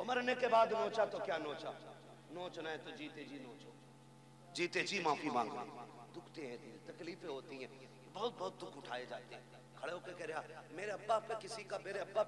और मरने के बाद नोचा तो क्या नोचा, नोचना है तो जीते जी नोचो, जीते जी माफी मांगो। दुखते हैं दिल, तकलीफें होती हैं, बहुत बहुत दुख उठाए जाते हैं। खड़े होकर कह रहा मेरे अब्बा पे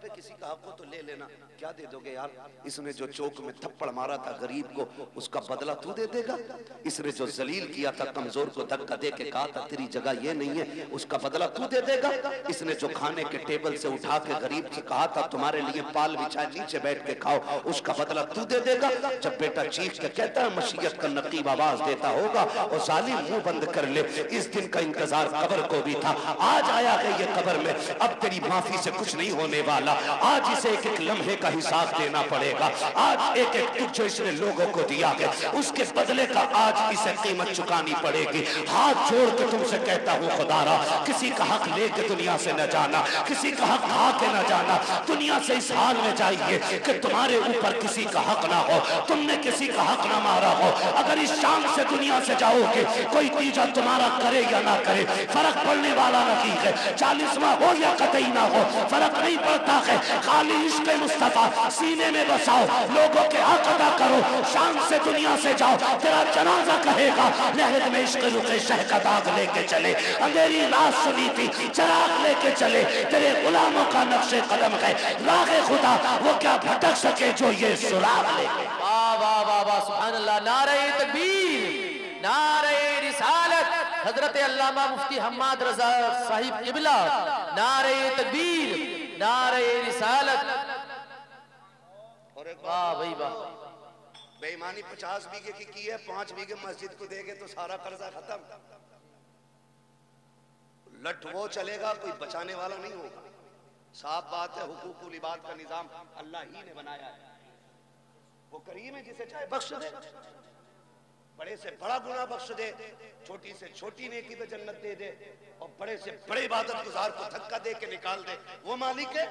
किसी का हक हो तो ले लेना। क्या दे दोगे यार? इसने जो चौक में थप्पड़ मारा था गरीब को, उसका बदला तू दे देगा? इसने जो जलील किया था कमजोर को, धक्का दे के कहा था तेरी जगह ये नहीं है, उसका बदला तू दे देगा? इसने जो खाने के टेबल से उठा के गरीब से कहा था तुम्हारे लिए पाल बिछाए नीचे बैठ के खाओ, उसका बदला तू दे देगा? जब बेटा चीख के कहता है मशीयत का नकीब आवाज देता होगा और जालिम मुंह बंद कर ले। इस दिन का इंतजार कब्र को भी था, आज आया है ये कब्र में। अब तेरी माफी से कुछ नहीं होने वाला, आज इसे एक एक लम्हे का हिसाब देना पड़ेगा। आज एक एक दुख जो इसने लोगों को दिया है उसके बदले का आज इसे कीमत चुकानी पड़ेगी। हाथ जोड़ के तुमसे कहता हूँ खुदारा, किसी का हक लेके दुनिया से न जाना, किसी का हक खा के न जाना। दुनिया से इस हाल में जाइए कि तुम्हारे ऊपर किसी का हक ना हो, तुमने किसी का हक ना मारा हो। अगर इस शान से दुनिया से जाओगे, कोई तीजा तुम्हारा करे या ना करे फर्क पड़ने वाला नहीं है। 40वां हो या कतई ना हो फर्क नहीं पड़ता है। खाली इश्क मुस्तफा सीने में बसाओ, लोगों के हक अदा करो, शान से दुनिया से जाओ। तेरा जनाजा कहेगा लहद में इश्क रुके शह का दाग लेके चले, अंधेरी रात सुनी थी चराग लेके चले। तेरे गुलामों का नक्शे कदम है राहे खुदा, वो क्या भटक सके जो ये सुराग लेके। वाह वाह वाह वाह, सुभान अल्लाह। नारे तकबीर, नारे रिसालत, हजरत अल्लामा मुफ्ती हम्माद रजा साहिब किबला। नारे तकबीर, नारे रिसालत। और एक वाह भाई वाह। बेईमानी 50 बीघे की है, 5 बीघे मस्जिद को देंगे तो सारा कर्जा खत्म। लट वो चलेगा, कोई बचाने वाला नहीं होगा। साफ बात है, हुकूकुल इबाद का निजाम अल्लाह ही ने बनाया है। वो करीम है जिसे चाहे बख्श दे, बड़े से बड़ा गुनाह बख्श दे, छोटी से छोटी नेकी पे जन्नत दे दे, और बड़े से बड़े इबादत गुजार को धक्का दे के निकाल दे। वो मालिक है,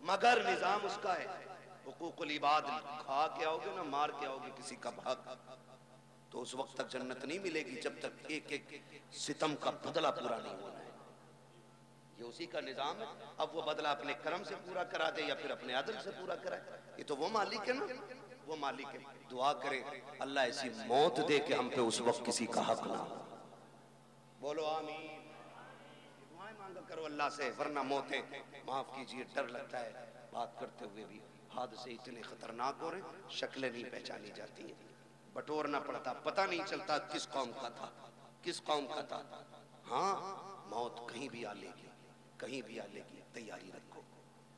मगर निजाम उसका है। हुकूकुल इबाद खा के आओगे ना मार के आओगे किसी का भाग, तो उस वक्त तक जन्नत नहीं मिलेगी जब तक एक एक सितम का बदला पूरा नहीं होना है। ये उसी का निजाम है। अब वो बदला अपने कर्म से पूरा करा दे या फिर अपने अदल से पूरा कराए, ये तो वो मालिक है ना, वो मालिक है। दुआ करें अल्लाह ऐसी मौत दे कि हम पे उस वक्त किसी का हक ना हो। बोलो आमीन। दुआएं मांगा करो अल्लाह से, वरना मौतें माफ कीजिए डर लगता है बात करते हुए भी। हादसे इतने खतरनाक हो रहे, शक्लें नहीं पहचानी जाती हैं, बटोरना पड़ता, पता नहीं चलता किस कौम का था, किस कौम का था। हाँ, मौत कहीं भी आ लेगी, कहीं भी आ लेगी। तैयारी रखो,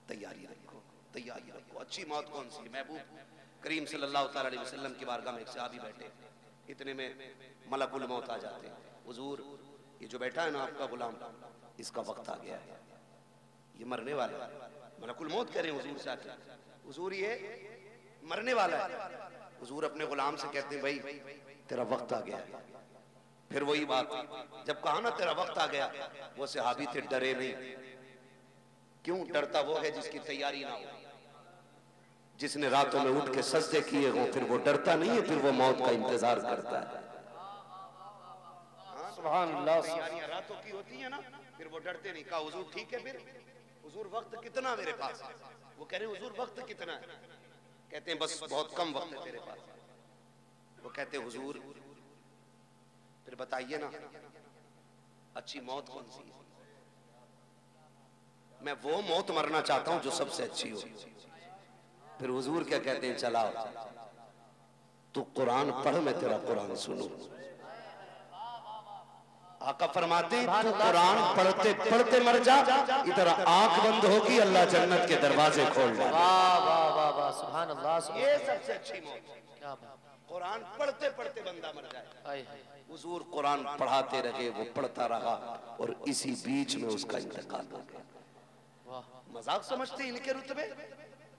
तैयारी रखो, तैयारी रखो। अच्छी मौत कौन सी? महबूब करीम सल्लल्लाहु अलैहि वसल्लम की बारगाह में एक सहाबी बैठे, इतने में मलकुल मौत आ जाते हैं। हुजूर, ये जो बैठा है ना आपका गुलाम, इसका वक्त आ गया है, ये मरने वाला है। मलकुल मौत कह रहे हैं हुजूर से आके, हुजूर ये मरने वाला है। हुजूर अपने गुलाम से कहते हैं भाई तेरा वक्त आ गया है। फिर वही बात, जब कहा ना तेरा वक्त आ गया, वो सहाबी थे डरे नहीं। क्यों डरता? वो है जिसकी तैयारी ना हो, जिसने रातों में उठ के सजदे किए हो, फिर वो डरता नहीं है, फिर वो मौत का इंतजार करता है। सुभान अल्लाह। तैयारियां रातों की होती है ना, फिर वो डरते नहीं। कहा हुजूर ठीक है, फिर हुजूर वक्त कितना मेरे पास? वो कह रहे हुजूर वक्त कितना है? कहते हैं बस बहुत कम वक्त है तेरे पास। वो कहते हुजूर फिर बताइए ना अच्छी मौत कौन सी है? मैं वो मौत मरना चाहता हूं जो सबसे अच्छी हो। फिर हुजूर क्या कहते हैं, चलाओ तू कुरान पढ़, मैं तेरा कुरान सुनूं। आका फरमाते तू कुरान पढ़ते पढ़ते मर जा, इधर आंख बंद होगी अल्लाह जन्नत के दरवाजे खोल दे। वाह वाह वाह वाह, सुभान अल्लाह। ये सबसे अच्छी मौत, क्या बात। कुरान पढ़ते पढ़ते बंदा मर जाए। हाय हाय। हुजूर कुरान पढ़ाते रहे, वो पढ़ता रहा और इसी बीच में उसका इंतकाल हो गया। मजाक समझते इनके रुतबे?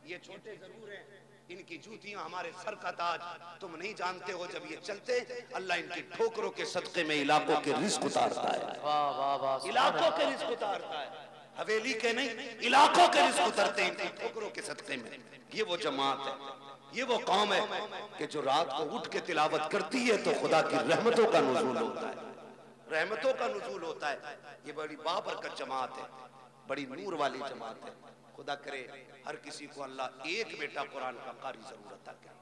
ये छोटे जरूर हैं, इनकी जूतियां हमारे सर का ताज। तुम नहीं जानते हो जब ये चलते अल्लाह इनकी ठोकरों के सदके में इलाकों के रिस्क उतारता है। वाह वाह वाह, इलाकों के रिस्क उतारता है, हवेली के नहीं, इलाकों के रिस्क उतरते हैं इनकी ठोकरों के सदके में। ये वो जमात है, ये वो कौम है कि जो रात को उठ के तिलावत करती है तो खुदा की रहमतों का नुज़ूल होता है, रहमतों का नुज़ूल होता है। ये बड़ी बाबरकत जमात है, बड़ी नूर वाली जमात है। खुदा करे हर किसी को अल्लाह एक बेटा कुरान का कारी जरूर अता करे,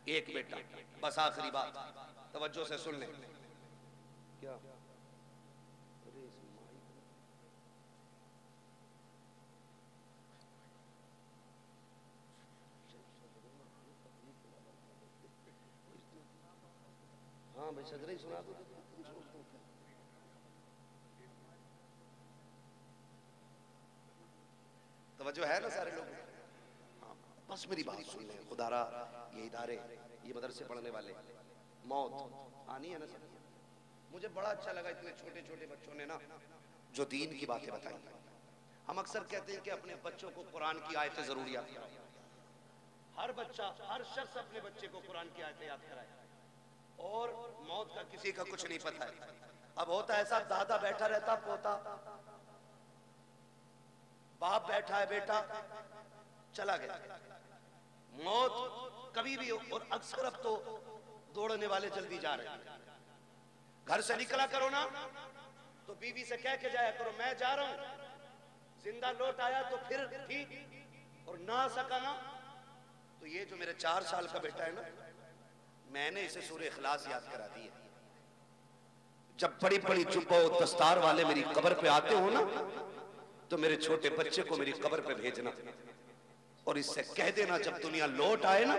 एक बेटा। बस आखिरी बात तवज्जो से सुन ले। क्या हाँ भाई सदरे सुना दो। तवज्जो है ना सारे लोग? हाँ बस मेरी बात सुन लें। खुदारा ये इदारे, ये मदरसे पढ़ने वाले, मौत आनी है ना सब। मुझे बड़ा अच्छा लगा इतने छोटे छोटे बच्चों ने ना जो दीन की बातें बताई। हम अक्सर कहते हैं कि अपने बच्चों को कुरान की आयतें जरूर याद कराएं। हर बच्चा, हर शख्स अपने बच्चे को कुरान की आयतें याद कराए। और मौत का किसी का कुछ नहीं पता है। अब होता ऐसा, दादा बैठा रहता, पोता, बाप बैठा है, बेटा चला गया, मौत कभी भी हो। और अक्सर अब तो दौड़ने वाले जल्दी जा रहे हैं। घर से निकला करो ना तो बीवी से कह के जाया करो मैं जा रहा हूं, जिंदा लौट आया तो फिर ठीक, और ना आ सका ना तो ये जो मेरे 4 साल का बेटा है ना, मैंने इसे सूरह इखलास याद करा दी है। जब बड़ी बड़ी जुब्बा और दस्तार वाले मेरी कब्र पे आते हो ना तो मेरे छोटे बच्चे को मेरी कब्र पे भेजना और इससे कह देना जब दुनिया लौट आए ना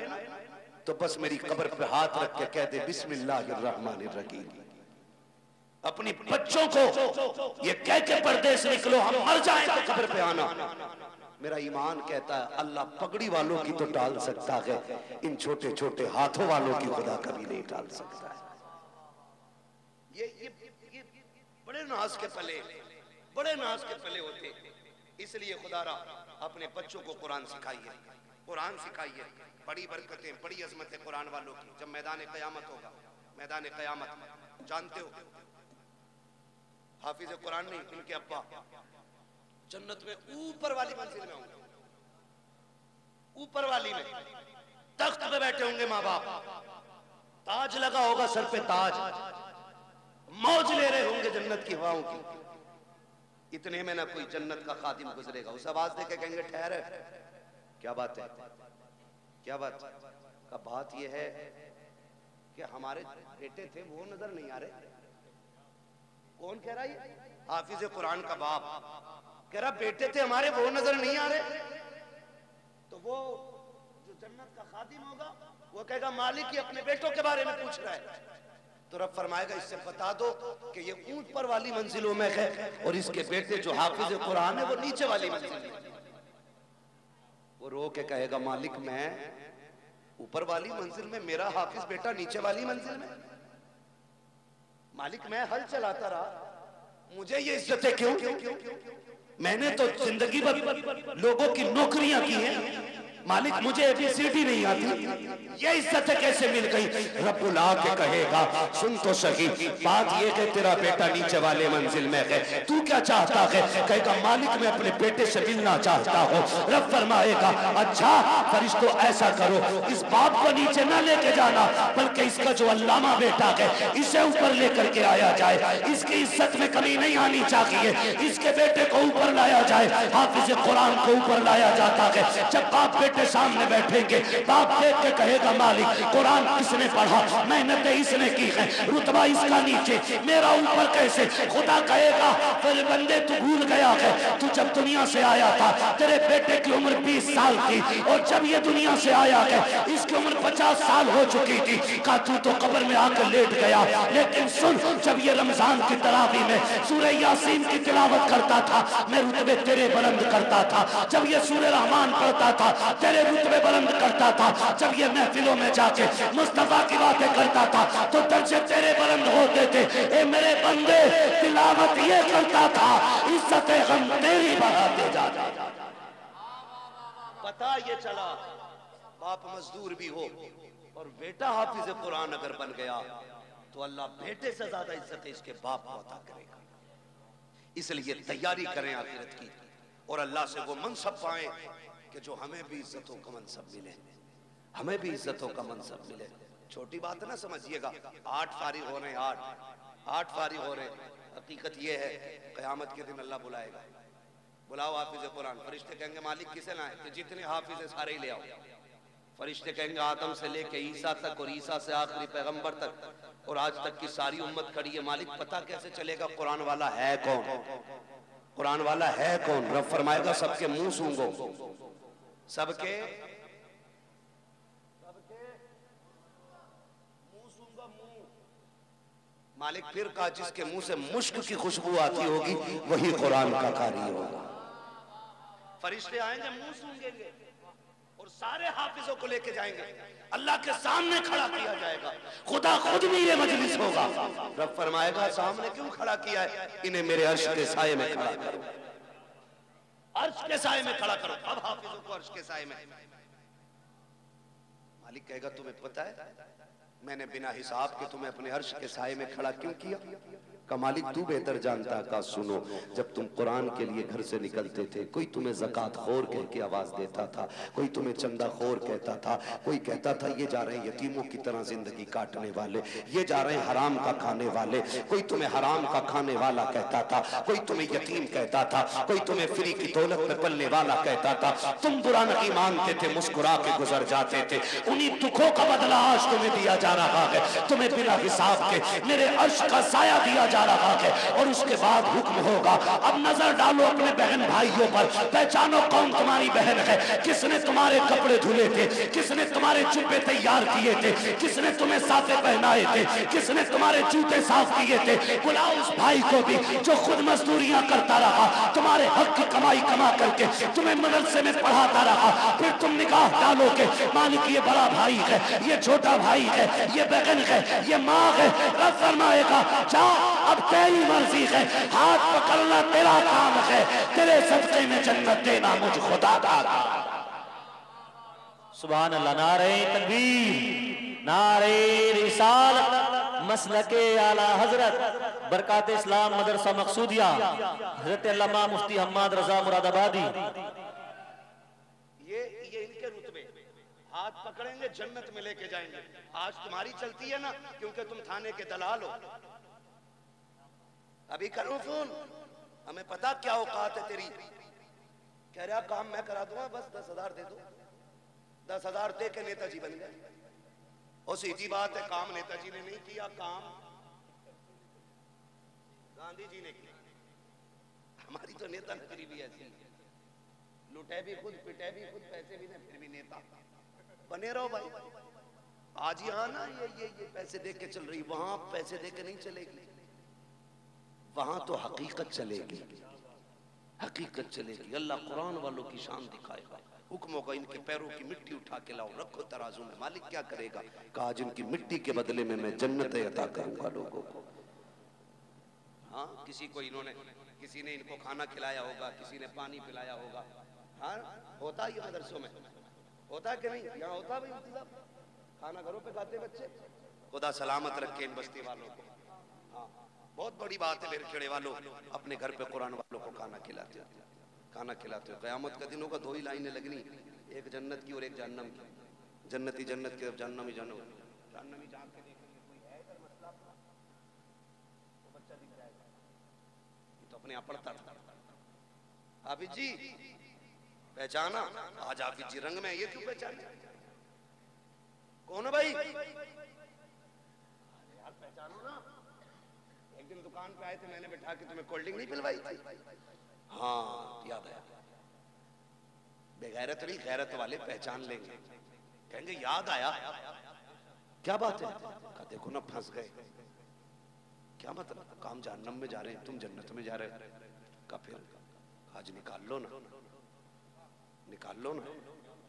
तो बस मेरी कब्र पे हाथ रख के कह दे बिस्मिल्लाहिर्रहमानिर्रहीम। अपनी बच्चों को ये कह के परदेश निकलो, हम मर जाएं तो कब्र पे आना। मेरा ईमान कहता है अल्लाह पगड़ी वालों की तो टाल सकता है, इन छोटे छोटे हाथों वालों की खुदा कभी नहीं टाल सकता है। ये बड़े नाज के पले, बड़े नाज के पले होते। इसलिए खुदारा अपने बच्चों को कुरान सिखाइए, कुरान सिखाइए। बड़ी बरकतें, बड़ी अजमतें कुरान वालों की। जब मैदान क़यामत होगा, मैदान क़यामत जानते हो, हाफिज कुरान नहीं, इनके अब्बा जन्नत में ऊपर वाली मंजिल में होंगे, ऊपर वाली में तख्त पे बैठे होंगे माँ बाप, ताज लगा होगा सर पे, ताज, मौज ले रहे होंगे जन्नत की हवाओं की। इतने में ना कोई जन्नत का खादिम गुजरेगा, उस आवाज दे के कहेंगे ठहर, क्या बात है, क्या बात का बात यह है कि हमारे बेटे थे वो नजर नहीं आ रहे। कौन कह रहा है? हाफिज कुरान का बाप कह रहा बेटे थे हमारे वो नजर नहीं आ रहे। तो वो जो जन्नत का खादिम होगा वो कहेगा मालिक ही अपने बेटों के बारे में पूछ रहा है। तो रब फरमाएगा इससे बता दो कि ये ऊंच पर वाली मंजिलों में है और इसके बेटे जो हाफिज कुरान है वो नीचे वाली मंजिल में। वो रो के कहेगा मालिक मैं ऊपर वाली मंजिल में, मेरा हाफिज बेटा नीचे वाली मंजिल में। मालिक मैं हल चलाता रहा, मुझे ये इज्जतें क्यों? मैंने तो जिंदगी भर लोगों की नौकरियां की हैं, मालिक मुझे ABCD नहीं आती, ये इज्जतें कैसे मिल गई? रब्बुल आके कहेगा सुन तो सही, बात ये कि तेरा बेटा नीचे वाले मंजिल में है, तू क्या चाहता है? कहेगा मालिक मैं अपने बेटे से मिलना चाहता हूँ। रब फरमाएगा अच्छा फरिश्तों ऐसा करो, इस बाप को नीचे ना लेके जाना बल्कि इसका जो अल्लामा बेटा है इसे ऊपर लेकर के आया जाए, इसकी इज्जत में कमी नहीं आनी चाहिए, इसके बेटे को ऊपर लाया जाए। हाफिज कुरान को ऊपर लाया जाता है। जब बाप बेटे सामने बैठेंगे, बाप देख के कहेगा मालिक कुरान किसने पढ़ा, मेहनत इसने की है, रुतबा इसका नीचे, मेरा ऊपर कैसे? खुदा कहेगा फिर बंदे तू भूल गया है, तू जब दुनिया से आया था तेरे बेटे की उम्र 20 साल थी और जब ये दुनिया से आया है इसकी उम्र 50 साल हो चुकी थी। का तू तो कब्र में आकर लेट गया, लेकिन सुन जब ये रमजान की तरावी में सूरह यासीन की तिलावत करता था मैं रुतबे तेरे बुलंद करता था, जब ये सूरह रहमान पढ़ता था तेरे रुतबे बुलंद करता था, जब ये महफिलों में जाके मुस्तफा की बातें करता था तो दर्जे तेरे बुलंद होते थे। ए मेरे बंदे तिलावत ये करता था, इज्जत हम तेरी बढ़ाते जाते। पता ये चला बाप मजदूर भी हो और बेटा हाफिज कुरान अगर बन गया तो अल्लाह बेटे से ज्यादा इज्जत इसके बाप को अता करेगा। इसलिए तैयारी करें आखिरत की और अल्लाह से वो मनसब पाएं कि जो हमें भी इज्जतों का मनसब मिले, हमें भी इज्जतों का मनसब मिले। छोटी बात ना समझिएगा, 8 फारिग हो रहे हैं, 8 फारिग हो रहे हैं। हकीकत ये है क़यामत के दिन अल्लाह बुलाएगा, बुलाओ हाफिज कुरान। फरिश्ते कहेंगे मालिक किसे लाए? कि जितने हाफिज है सारे ही ले आओ। फरिश्ते कहेंगे आदम से लेके ईसा तक और ईसा से आखिरी पैगंबर तक और आज तक की सारी उम्मत खड़ी है। मालिक पता कैसे चलेगा कुरान वाला है कौन? कुरान वाला है कौन? रब फरमाएगा सबके मुंह सूंघो, सबके मुंह सूंघो मुंह। मालिक फिर कहा जिसके मुंह से मुश्क की खुशबू आती होगी वही कुरान का कारी होगा। फरिश्ते आएंगे मुंह सूंघेंगे और सारे हाफिजों को लेके जाएंगे, अल्लाह के सामने खड़ा किया जाएगा। खुदा खुद मीरे मजलिस होगा। रब फरमाएगा सामने क्यों खड़ा किया है? इन्हें मेरे अर्श के साये में खड़ा करो, अर्श के साये में खड़ा करो। अब हाफिजों को अर्श के साये में। मालिक कहेगा तुम्हें पता है मैंने बिना हिसाब के तुम्हें अपने अर्श के साये में खड़ा क्यों किया? का मालिक तू बेहतर जानता। का सुनो, जब तुम कुरान के लिए घर से निकलते थे कोई तुम्हें ज़कात खोर कह के आवाज देता था, कोई तुम्हें चंदा खोर कहता था, कोई कहता था ये जा रहे हैं यतीमों की तरह जिंदगी काटने वाले, ये जा रहे हैं हराम का खाने वाले, कोई तुम्हें हराम का खाने वाला कहता था, कोई तुम्हें यतीम कहता था, कोई तुम्हें फ्री की दौलत में पलने वाला कहता था। तुम बुरा नहीं मानते थे, मुस्कुरा के गुजर जाते थे। उन्हीं दुखों का बदला आज तुम्हें दिया जा रहा है। तुम्हें बिना हिसाब के मेरे अर्श का साया दिया जा रहा है और उसके बाद हुक्म होगा अब नजर डालो अपने बहन भाइयों पर, पहचानो कौन तुम्हारी बहन है, किसने तुम्हारे कपड़े धुले थे, किसने तुम्हारे जुब्बे तैयार किए थे, किसने तुम्हें साफे पहनाए थे, किसने तुम्हारे जूते साफ किए थे। बुलाओ उस भाई को भी जो खुद मजदूरियां करता रहा, तुम्हारे हक की कमाई कमा करके तुम्हें मदरसे में पढ़ाता रहा। फिर तुम निकाह डालोगे, मालिक ये बड़ा भाई है, ये छोटा भाई है, ये बहन है, ये माँ है। रब फरमाएगा जा अब तेरी मर्जी है, हाथ पकड़ना तेरा काम है, तेरे सदके में जन्नत देना मुझ खुदा का। सुभान अल्लाह। नारे तकबीर, नारे रिसालत, मसलके आला हजरत बरकात इस्लाम मदरसा मकसूदिया हजरत अल्लामा मुफ्ती हम्माद रजा मुरादाबादी। ये इनके रुतबे, हाथ पकड़ेंगे जन्नत में लेके जाएंगे। आज तुम्हारी चलती है ना क्योंकि तुम थाने के दलाल हो। अभी करूं फोन, हमें पता क्या औकात है तेरी। कह रहा काम मैं करा दूंगा, बस 10,000 दे दो। 10,000 दे के नेताजी बन गए। और सीधी बात है, काम नेताजी ने नहीं किया, काम गांधी जी ने किया। हमारी तो नेता नगरी भी ऐसी है, लुटे भी खुद, पिटे भी खुद, पैसे भी नहीं, फिर भी नेता बने रहो भाई। आज यहाँ ना ये पैसे दे के चल रही, वहां पैसे दे के नहीं चलेगी, वहां तो हकीकत चलेगी, हकीकत चलेगी। अल्लाह कुरान वालों की शान दिखाएगा। हुक्म होगा इनके पैरों की मिट्टी उठा के लाओ, रखो तराजू में। मालिक क्या करेगा? कहा जिनकी मिट्टी के बदले में मैं जन्नत अता करूंगा लोगों को। हाँ, किसी को इन्होंने, किसी ने इनको खाना खिलाया होगा, किसी ने पानी पिलाया होगा। हाँ, होता ही मदरसों में होता है कि नहीं? यहाँ होता भाई इंतजाम, खाना घरों पे खाते बच्चे। खुदा सलामत रखे इन बस्ती वालों को। हाँ, बहुत बड़ी बात है मेरे खेड़े वालों, अपने घर पे कुरान वालों को खाना खिलाते हो, खाना खिलाते हो। क़यामत का दिन होगा, 2 ही लाइनें लगनी, एक जन्नत की और एक जहन्नम की। जन्नती जन्नत की, जहन्नमी जहन्नम। जहन्नमी जान के देखेंगे कोई है इधर मसला, तो बच्चा दिख जाएगा। ये तो अपने आप पढ़ता था। हाफिज जी पहचाना? आज हाफिज जी रंग में, ये क्यों पहचाने? कौन है भाई? यार पहचानो ना। एक दिन दुकान पे आए थे, मैंने बैठा के तुम्हें कोल्ड ड्रिंक नहीं पिलवाई थी? हाँ याद आया। बेगैरत नहीं, गैरत वाले पहचान लेंगे, कहेंगे याद आया। क्या बात है? कहा देखो ना फंस गए। क्या मतलब? काम जहन्नम में जा रहे हैं, तुम जन्नत में जा रहे हो। का फिर आज निकाल लो ना, निकाल लो ना।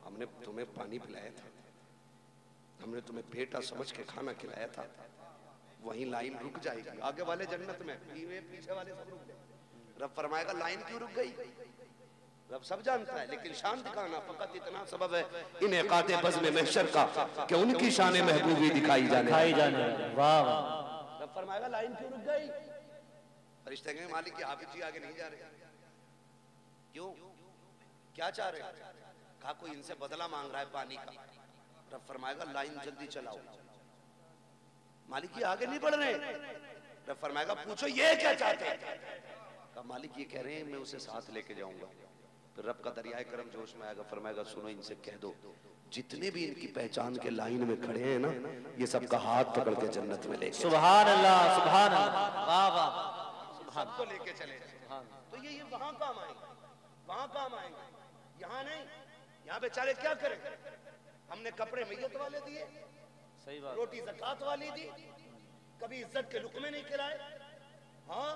हमने तुम्हें पानी पिलाया था, हमने तुम्हें बेटा समझ के खाना खिलाया था। वहीं लाइन रुक जाएगी, आगे वाले जन्नत में, पीछे वाले सब रुक गए। रब फरमाएगा लाइन क्यों रुक गई? रब सब जानता है, लेकिन शान दिखाना फकत इतना सबब है इन्हें काते बज़्म महशर का कि उनकी शान महबूबी दिखाई जाने। वाह वाह। रब फरमाएगा लाइन क्यों रुक गई? फरिश्ते कहेंगे मालिक के हाफिज जी आगे नहीं जा रहे। क्यों? क्या चाह रहे? कहा कोई इनसे बदला मांग रहा है पानी का। रब फरमाएगा लाइन जल्दी चलाओ। मालिक ये आगे नहीं बढ़ रहे। रब फरमाएगा पूछो ये क्या चाहते हैं? कहा मालिक ये कह रहे हैं मैं उसे साथ लेके जाऊंगा। फिर रब का दरियाए करम जोश में आएगा, फरमाएगा सुनो इनसे कह दो जितने भी इनकी पहचान के लाइन में खड़े हैं ना, ये सबका हाथ पकड़ के जन्नत में लेके सुभान अल्लाह, सुभान अल्लाह, वाह वाह, सबको लेके चले जाए। तो ये वहां काम आएंगे, वहां काम आएंगे, यहाँ नहीं। यहाँ बेचारे क्या करें, हमने कपड़े मैयत वाले दिए, सही बात, रोटी ज़कात वाली दी, कभी इज्जत के लुकमे नहीं खिलाए। हाँ,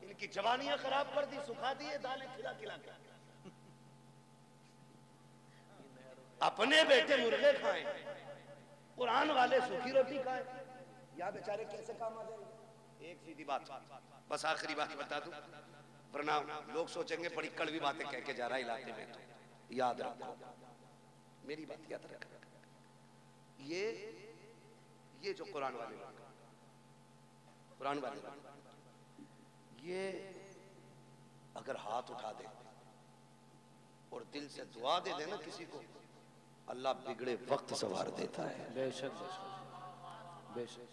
इनकी जवानियां खराब कर दी, सुखा दिए दालें खिला खिला के। अपने बेटे मुर्गे खाएं, कुरान वाले सूखी रोटी खाएं, या बेचारे कैसे काम आ जाएंगे। एक सीधी बात, बस आखिरी बात बता दूं, वरना लोग सोचेंगे बड़ी कड़वी बातें कह के जा रहा है इलाके में। तो याद रखो, मेरी बात याद रखो, ये जो कुरान वाले लोग, कुरान वाले लोग, ये अगर हाथ उठा दे और दिल से दुआ दे देना किसी को, अल्लाह बिगड़े वक्त सवार देता है। बेशक बेशक,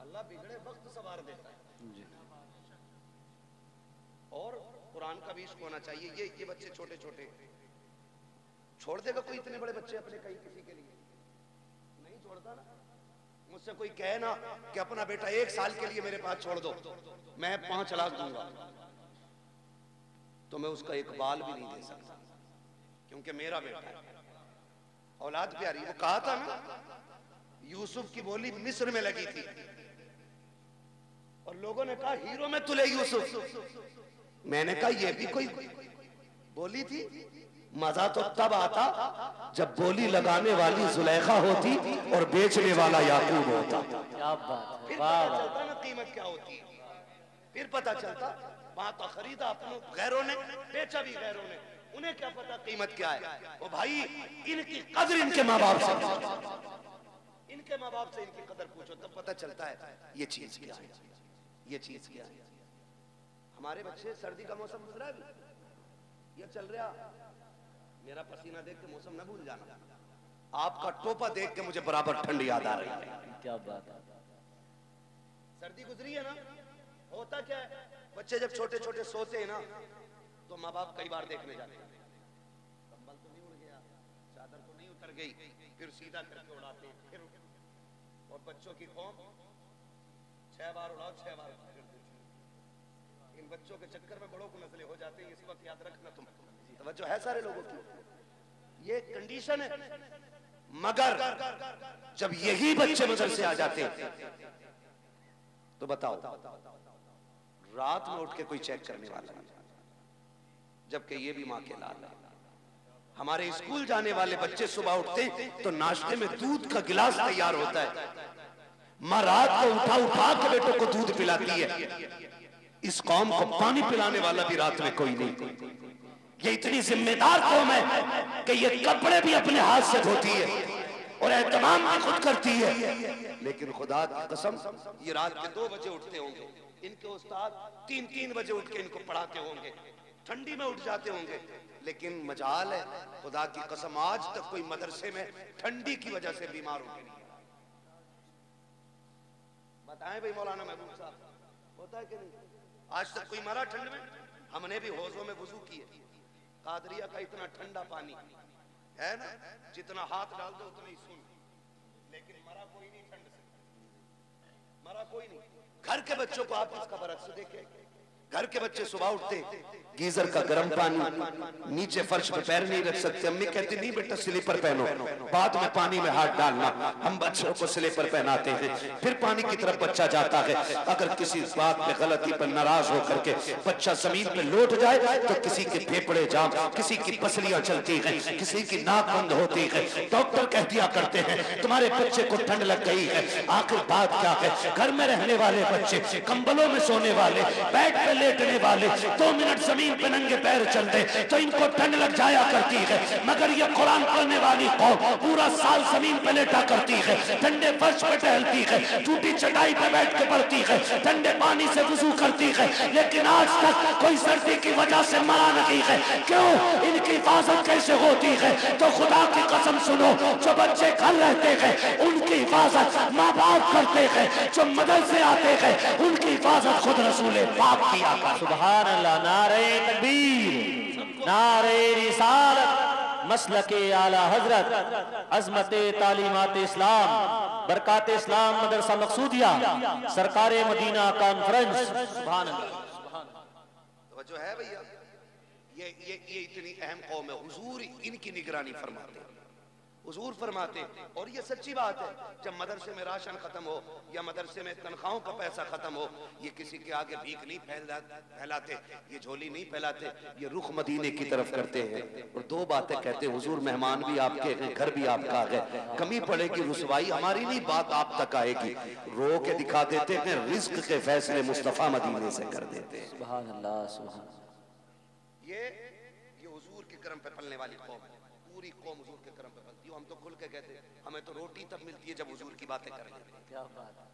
अल्लाह बिगड़े वक्त सवार देता है जी। और कुरान का भी इश्क होना चाहिए। ये बच्चे छोटे छोटे छोड़ देगा कोई इतने बड़े बच्चे अपने कहीं किसी के लिए नहीं छोड़ता ना। मुझसे कोई कहे ना कि अपना बेटा 1 साल के लिए मेरे पास छोड़ दो, मैं 5 लाख दूंगा, तो मैं उसका एक बाल भी नहीं दे सकता, क्योंकि मेरा बेटा है, औलाद प्यारी। वो कहा था ना, यूसुफ की बोली मिस्र में लगी थी और लोगों ने कहा हीरो में तुले यूसुफ। मैंने कहा ये भी कोई बोली थी। मजा तो तब आता जब बोली लगाने वाली जुलेखा होती और बेचने वाला याकूब होता। क्या बात है, फिर पता चलता ना कीमत क्या होती है, फिर पता चलता। वहां तो खरीदा अपनों गैरों ने, बेचा भी गैरों ने, उन्हें क्या पता कीमत क्या है। ओ भाई, इनकी कदर इनके माँ बाप से, इनके माँ बाप से इनकी कदर पूछो, तब पता चलता है ये चीज क्या है, ये चीज क्या है। हमारे बच्चे, सर्दी का मौसम गुजरा है, ये चल रहा, मेरा पसीना देख के मौसम न भूल जाना, आपका टोपा देख के मुझे बराबर ठंड याद आ रही है। क्या बात है, सर्दी गुजरी है ना। होता क्या है, बच्चे जब छोटे छोटे सोते हैं ना, तो माँ बाप कई बार देखने जाते हैं, कंबल तो नहीं उड़ गया, चादर तो नहीं उतर गई, फिर सीधा करके उड़ाते हैं, फिर और बच्चों की कौम 6 बार उड़ाओ 6 बार उठा कर देती है। इन बच्चों के चक्कर में बड़ों को नस्लें हो जाती है, इस वक्त याद रखना तुम। तवज्जो है सारे लोगों की, ये कंडीशन है। मगर जब यही बच्चे मदरसे आ जाते हैं तो बताओ, रात में उठ के कोई चेक करने वाला नहीं, जबकि ये भी माँ के लाल है। हमारे स्कूल जाने वाले बच्चे सुबह उठते तो नाश्ते में दूध का गिलास तैयार होता है, माँ रात को उठा उठा के बेटों को दूध पिलाती है। इस कौम को पानी पिलाने वाला भी रात में कोई नहीं। ये इतनी जिम्मेदार कौम है कि ये कपड़े भी अपने हाथ से धोती है और एहतमाम भी खुद करती है। लेकिन खुदा की कसम, ये रात के 2 बजे उठते होंगे, इनके उस्ताद 3-3 बजे उठ के इनको पढ़ाते होंगे, ठंडी में उठ जाते होंगे। लेकिन मजाल है, खुदा की कसम आज तक कोई मदरसे में ठंडी की वजह से बीमार हो गया। बताएं भाई मौलाना महबूब साहब, होता है कि नहीं? आज तक कोई मरा ठंड में? हमने भी हौजों में वुजू किए, कादरिया का इतना ठंडा पानी है ना, जितना हाथ डाल दो उतना ही सुन, लेकिन मरा कोई नहीं ठंड से, मरा कोई नहीं। घर के बच्चों को आप इसका बरक्स देखें, घर के बच्चे सुबह उठते गीजर का गर्म पानी, नीचे फर्श पे पैर नहीं रख सकते, अम्मी कहती नहीं बेटा स्लीपर पहनो, बाद में पानी में हाथ डालना। हम बच्चों को स्लीपर पहनाते हैं, फिर पानी की तरफ बच्चा जाता है। अगर किसी बात पे गलती पर नाराज होकर के बच्चा जमीन पे लौट जाए तो किसी के फेफड़े जाम, किसी की पसलियां चलती हैं, किसी की नाक बंद होती है। डॉक्टर कह दिया करते हैं तुम्हारे बच्चे को ठंड लग गई है। आखिर बात क्या है, घर में रहने वाले बच्चे, कंबलों में सोने वाले, बेड पे लेटने वाले, 2 मिनट जमीन पे नंगे पैर चलते तो इनको ठंड लग जाया करती है। मगर ये कुरान पढ़ने वाली कौम पूरा साल जमीन पे लेटा करती है, ठंडे फर्श पे टहलती है, टूटी चटाई पे बैठ के पढ़ती है, ठंडे पानी से वुजू करती है, लेकिन आज तक कोई सर्दी की वजह से मरा नहीं है। क्यों? इनकी हिफाजत कैसे होती है? तो खुदा की कसम सुनो, जो बच्चे घर रहते हैं उनकी हिफाजत माँ बाप करते हैं, जो मदरसे आते हैं उनकी हिफाजत खुद रसूल पाक किया अता कर। सुभान अल्लाह। नारे तकबीर, नारे रिसालत, मसलके आला हजरत, अजमत तालीमात इस्लाम, बरकात इस्लाम मदरसा मकसूदिया, सरकारे मदीना कॉन्फ्रेंस। सुभान अल्लाह। तो जो है भैया, ये इतनी अहम कौम है, हुजूर इनकी निगरानी फरमाते हैं, हुजूर फरमाते। और ये सच्ची बात है, जब मदरसे में राशन खत्म हो या मदरसे में तनख्वाहों का पैसा खत्म हो, ये किसी के आगे भीख नहीं फैलाते, ये झोली नहीं फैलाते, ये रुख मदीने की तरफ करते हैं और दो बातें कहते हैं, हुजूर मेहमान भी आपके हैं, घर भी आपका है, कमी पड़ेगी रुसवाई हमारी नहीं, बात आप तक आएगी। रो के दिखा देते हैं, रिज्क के फैसले मुस्तफा मदीने से कर देते हैं। सुभान अल्लाह, सुभान। ये हुजूर के करम पे पलने वाली कौम है, पूरी कौम हुजूर के करम पे पलती है। हम तो खुल के कहते हैं, हमें तो रोटी तब मिलती है जब हुजूर की बातें कर लेते हैं। क्या बात है।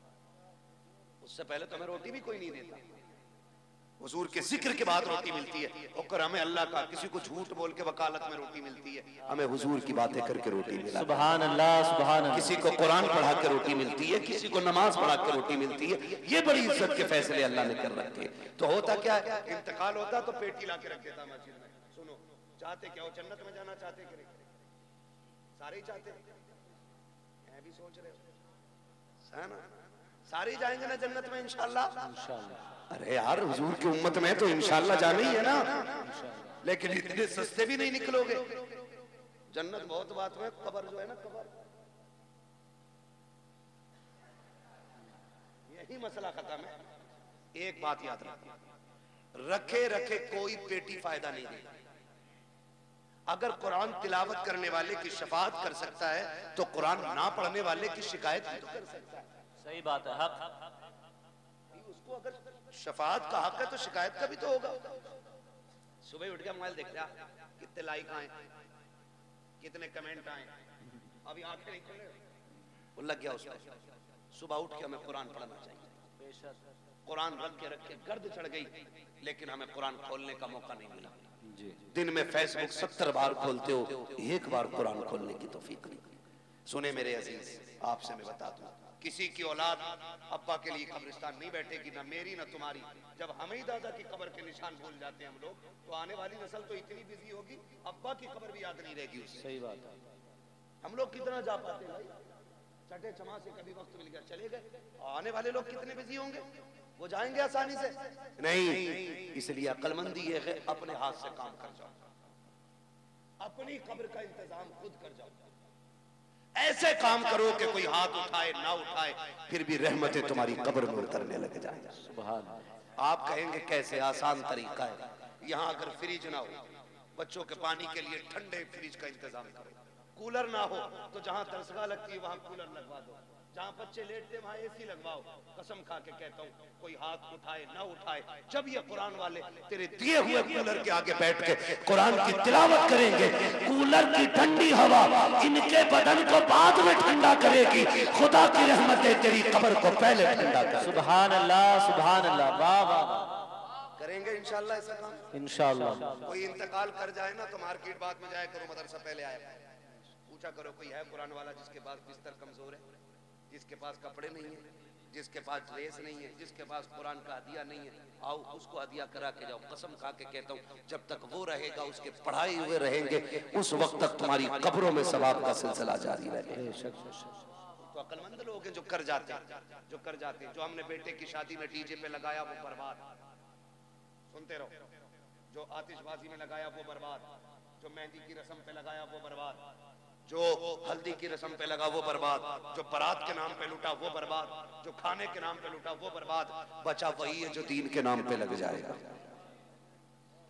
उससे पहले तो हमें रोटी भी कोई नहीं देता, हुजूर के जिक्र के बाद रोटी मिलती है। और हमें अल्लाह का, किसी को झूठ बोल के वकालत में रोटी मिलती है, हमें हुजूर की बातें करके रोटी मिलती है। सुभान अल्लाह, सुभान अल्लाह। किसी को कुरान पढ़ा के रोटी मिलती है, किसी को नमाज पढ़ा के रोटी मिलती है। ये बड़ी इज्जत के फैसले अल्लाह ने कर रखे हैं। तो होता क्या है, इंतकाल होता तो पेटी ला के रख देता मस्जिद में। सुनो, चाहते क्या हो, जन्नत में जाना चाहते कि नहीं? सारे ही चाहते, मैं भी सोच रहे हो, है ना? सारे ही जाएंगे ना जन्नत में इंशाअल्लाह। अरे यार, हुजूर की उम्मत में तो इंशाअल्लाह जाना ही है ना, लेकिन इतने सस्ते भी नहीं निकलोगे। जन्नत बहुत बात में, कब्र जो है ना, कब्र, यही मसला खत्म है। एक बात याद रखे रखे कोई पेटी फायदा नहीं देगा। अगर कुरान तिलावत करने वाले की शफाअत कर सकता है तो कुरान ना पढ़ने वाले की शिकायत भी तो कर सकता है। सही बात है, हक। उसको अगर शफाअत का हक है तो शिकायत का भी तो होगा। सुबह उठ के मोबाइल देख रहा, कितने लाइक आए, कितने कमेंट आए, अभी आंखें नहीं खोले, वो लग गया उसको। सुबह उठ के हमें कुरान पढ़ना चाहिए। कुरान रख के गर्द चढ़ गई, लेकिन हमें कुरान खोलने का मौका नहीं मिला। दिन में फेसबुक 70 बार खोलते हो, एक बार कुरान खोलने की तौफीक नहीं। सुने मेरे अजीज, आपसे मैं बता दूं, किसी की औलाद अब्बा के लिए कब्रिस्तान नहीं बैठेगी, ना मेरी ना तुम्हारी। जब हम ही दादा की कब्र के निशान भूल जाते हैं हम लोग, तो आने वाली नस्ल तो इतनी बिजी होगी, अब्बा की कब्र भी याद नहीं रहेगी उसे। सही बात है। हम लोग कितना जा पाते हैं भाई, चटे चमा से कभी वक्त मिल गया चले गए। आने वाले लोग कितने बिजी होंगे, वो जाएंगे आसानी से नहीं। इसलिए अक्लमंदी ये है, अपने हाथ से काम कर जाओ, अपनी कब्र का इंतजाम खुद कर जाओ। ऐसे काम करो कि कोई हाथ उठाए ना उठाए, फिर भी रहमतें तुम्हारी कब्र में उतरने लग जाए। सुभान। आप कहेंगे कैसे, आसान तरीका है। यहाँ अगर फ्रिज ना हो, बच्चों के पानी के लिए ठंडे फ्रिज का इंतजाम करो। कूलर ना हो तो जहाँ तरसगा लगती है वहां कूलर लगवा दो, जहाँ बच्चे लेटते वहां एसी लगवाओ। कसम खा के कहता हूँ, कोई हाथ उठाए ना उठाए, जब ये कुरान वाले तेरे दिए हुए कूलर के आगे बैठ के कुरान की तिलावत करेंगे, कूलर की ठंडी हवा इनके बदन को बाद में ठंडा करेगी। खुदा की रहमतें तेरी कब्र को पहले ठंडा कर। सुभान अल्लाह, सुभान अल्लाह। वाह वाह। करेंगे इंशाल्लाह ऐसा काम, इंशाल्लाह। कोई इंतकाल कर जाए ना तो मार्केट बाद में जाया करो, मदरसा पहले आया पूछा करो, कोई है कुरान वाला जिसके पास बिस्तर कमजोर है, जिसके पास कपड़े नहीं है, जिसके पास ड्रेस नहीं है, जिसके पास कुरान का हदिया नहीं है, आओ उसको हदिया करा के जाओ। कसम खा के कहता हूँ, जब तक वो रहेगा, उसके पढ़ाए हुए रहेंगे, उस वक्त तक तुम्हारी कब्रों में सवाब का सिलसिला जारी रहेगा। तो अक्लमंद लोग हैं जो कर जाते हैं, जो कर जाते हैं। जो हमने बेटे की शादी में डीजे पे लगाया वो बर्बाद, सुनते रहो। जो आतिशबाजी में लगाया वो बर्बाद, जो मेहंदी की रस्म पे लगाया वो बर्बाद, जो हल्दी की रस्म पे लगा वो बर्बाद, जो बारात के नाम पे लूटा वो बर्बाद, जो खाने के नाम पे लूटा वो बर्बाद। बचा वही है जो दीन के नाम पे लग जाएगा।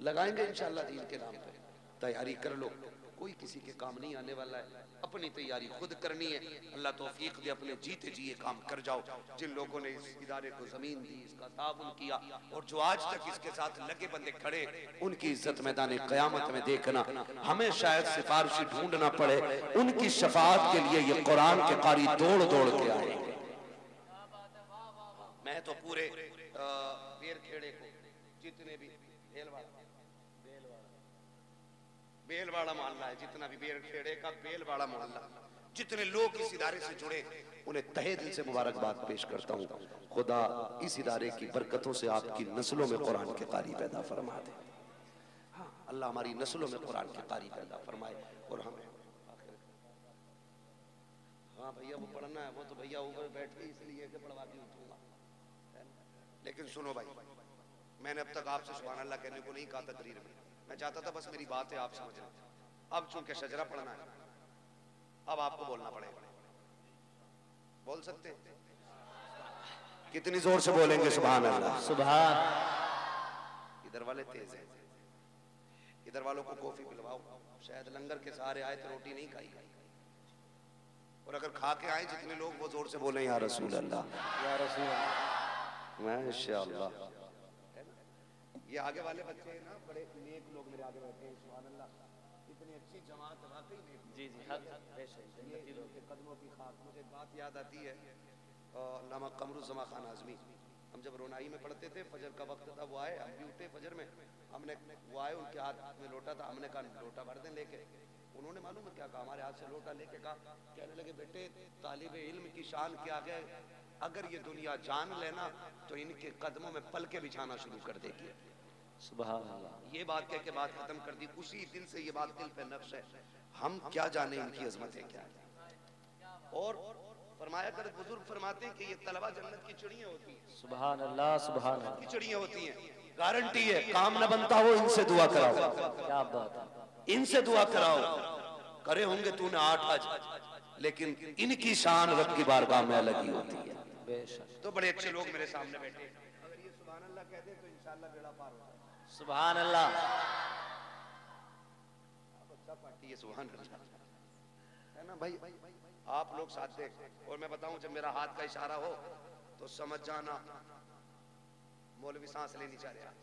लगाएंगे इंशाल्लाह दीन के नाम पे, तैयारी कर लो, कोई किसी के काम नहीं आने वाला है। अपनी तैयारी खुद करनी है। अल्लाह तौफीक दे, अपने जीते जी काम कर जाओ। जिन लोगों ने इस इदारे को जमीन दी, इसका ताउन किया, और जो आज तक इसके साथ लगे बंदे खड़े, उनकी इज्जत मैदान क़यामत में देखना। हमें शायद सिफारिशी ढूंढना पड़े, उनकी शफाअत के लिए ये कुरान के कारी दौड़ दौड़ के आएंगे। मैं तो पूरे बेर खेड़े को, जितने भी बेलवाड़ा मोहल्ला है, जितना भी बेर खेड़े का बेलवाड़ा मोहल्ला, जितने लोग इस इदारे से जुड़े उन्हें तहे दिल से मुबारकबाद पेश करता हूँ। खुदा इस इदारे की बरकतों से आपकी नस्लों में कुरान के कारी पैदा फरमा दे। हाँ, अल्लाह हमारी नस्लों में कुरान के कारी पैदा फरमाए और हमें। हाँ भैया वो पढ़ना है, वो तो भैया ऊपर बैठ के इसलिए कि पढ़वा के उठूंगा। लेकिन सुनो भाई, मैंने अब तक आपसे सुभान अल्लाह कहने को नहीं कहा तकरीर में, मैं चाहता था बस मेरी बात है आप समझ लें। अब चूंकि शजरा पढ़ना है, अब आपको बोलना पड़ेगा। बोल सकते हैं? कितनी जोर से बोलेंगे सुभान अल्लाह? सुभान। इधर वाले तेज हैं, इधर वालों को कॉफी पिलवाओ। शायद लंगर के सहारे आए तो रोटी नहीं खाई, और अगर खा के आए जितने लोग वो जोर से बोले या रसूल अल्लाह, या रसूल अल्लाह। माशाअल्लाह। ये आगे वाले बच्चे हैं ना, बड़े नेक लोग मेरे आगे बैठे हैं, सुभान अल्लाह। इतनी अच्छी जमात वाकई नेक। जी जी, ये कदमों की खाक। मुझे एक बात याद आती है, नामा कमरुज़्ज़मा खान आज़मी, हम जब रोनाई में पढ़ते थे, फजर का वक्त था, वो आए, हम भी उठे फजर में, हमने वो आए, उनके हाथ में लोटा था, हमने कहा लोटा भर दें लेके। उन्होंने मालूम है क्या कहा? हमारे हाथ से लोटा लेके कहा, कहने लगे बेटे तालिबे इल्म की शान क्या है, अगर ये दुनिया जान लेना तो इनके कदमों में पलके बिछाना शुरू कर देगी। सुभान अल्लाह। ये बात कह के बात खत्म कर दी। उसी दिल से ये बात दिल पे नक्श है, हम क्या जाने इनकी अजमतें क्या है। और फरमाया कर बुजुर्ग फरमाते हैं कि ये तलबा जन्नत की चिड़ियां होती हैं। सुभान अल्लाह, सुभान अल्लाह। की चिड़ियां होती हैं, गारंटी है, काम न बनता हो इनसे दुआ कराओ। क्या बात है, इनसे दुआ कराओ। करे होंगे तूने 8 हज, लेकिन इनकी शान रब की बारगाह में अलग ही होती है। बेशक। तो बड़े अच्छे लोग मेरे सामने बैठे, अगर ये सुभान अल्लाह कहते तो इंशाअल्लाह बेड़ा पार होता है। सुभान अल्लाह। अच्छा पार्टी है, सुभान अल्लाह, है ना भाई? आप लोग साथ देख, और मैं बताऊं जब मेरा हाथ का इशारा हो तो समझ जाना मौलवी सांस लेनी चाह रहे हैं।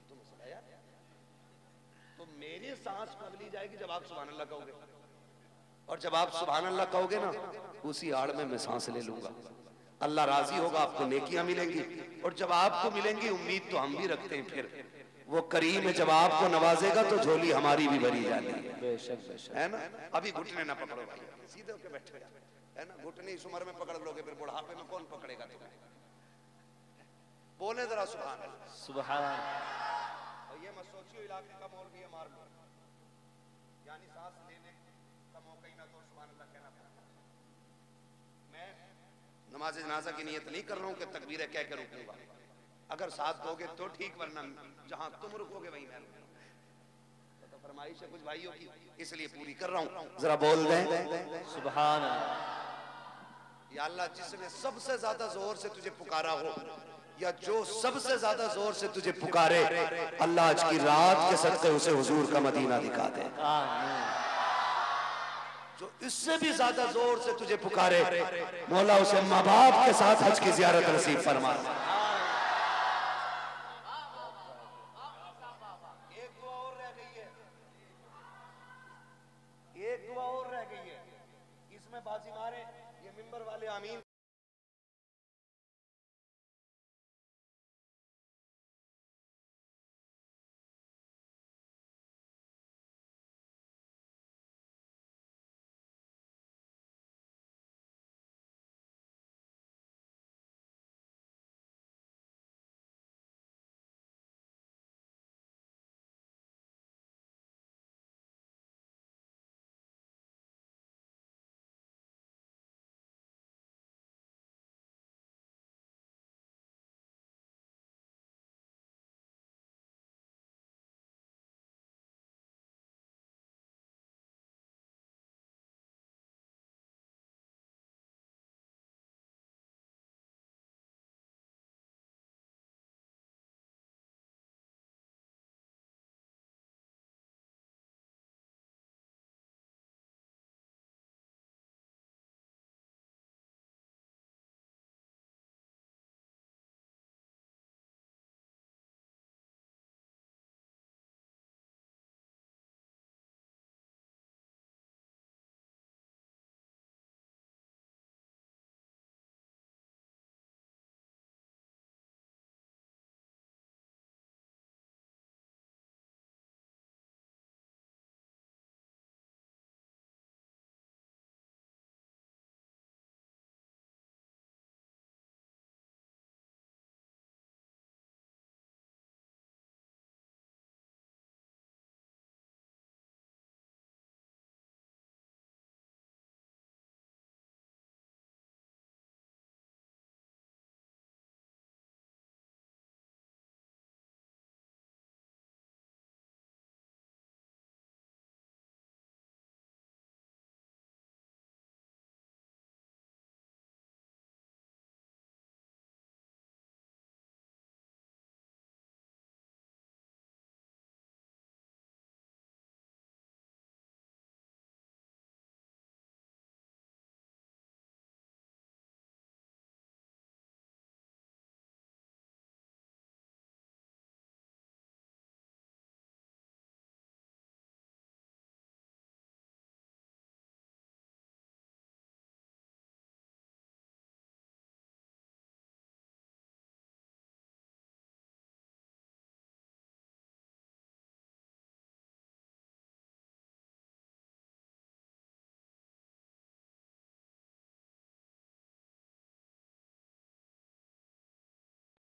तो मसला यार, तो मेरी सांस कब ली जाएगी? जब आप सुभान अल्लाह कहोगे, और जब आप सुभान अल्लाह कहोगे ना, उसी आड़ में मैं सांस ले लूंगा। अल्लाह राजी होगा, आपको नेकियां मिलेंगी, और जब आपको मिलेंगी, उम्मीद तो हम भी रखते हैं, फिर वो करीम है, जब आपको नवाजेगा तो झोली हमारी भी भरी जाती है। बेशक बेशक, है ना? अभी घुटने ना पकड़ो भाई, सीधे होके बैठे, है ना? घुटने इस उम्र में पकड़ लोगे, फिर बुढ़ापे में कौन पकड़ेगा तुम्हें? बोले जरा सुभान अल्लाह। सुभान। और ये मत सोचियो इलाके का मौलवी है मार लो, यानी सांस लेने का मौका ही ना तो सुभान अल्लाह कहना पड़ता। मैं नमाज जनाजा की नियत नहीं कर रहा हूँ कि तकबीरें कह के रुकूंगा, अगर साथ दोगे तो ठीक, वरना जहां तुम रुकोगे वहीं मैं रुकूंगा। तो फरमाइश है कुछ भाइयों की, इसलिए पूरी कर रहा हूँ, जरा बोल दें सुभान अल्लाह। या अल्लाह, जिसने सबसे ज्यादा जोर से तुझे पुकारा हो, या जो सबसे ज्यादा जोर से तुझे पुकारे, अल्लाह आज की रात के सदक़े उसे हुजूर का मदीना दिखा दे। जो इससे भी ज्यादा जोर से तुझे पुकारे, मौला उसे माँ बाप के साथ हज की जियारत नसीब फरमा। एक दुआ और रह गई है, एक दुआ और रह गई है, इसमें बाजी मारे, ये मिंबर वाले आमीन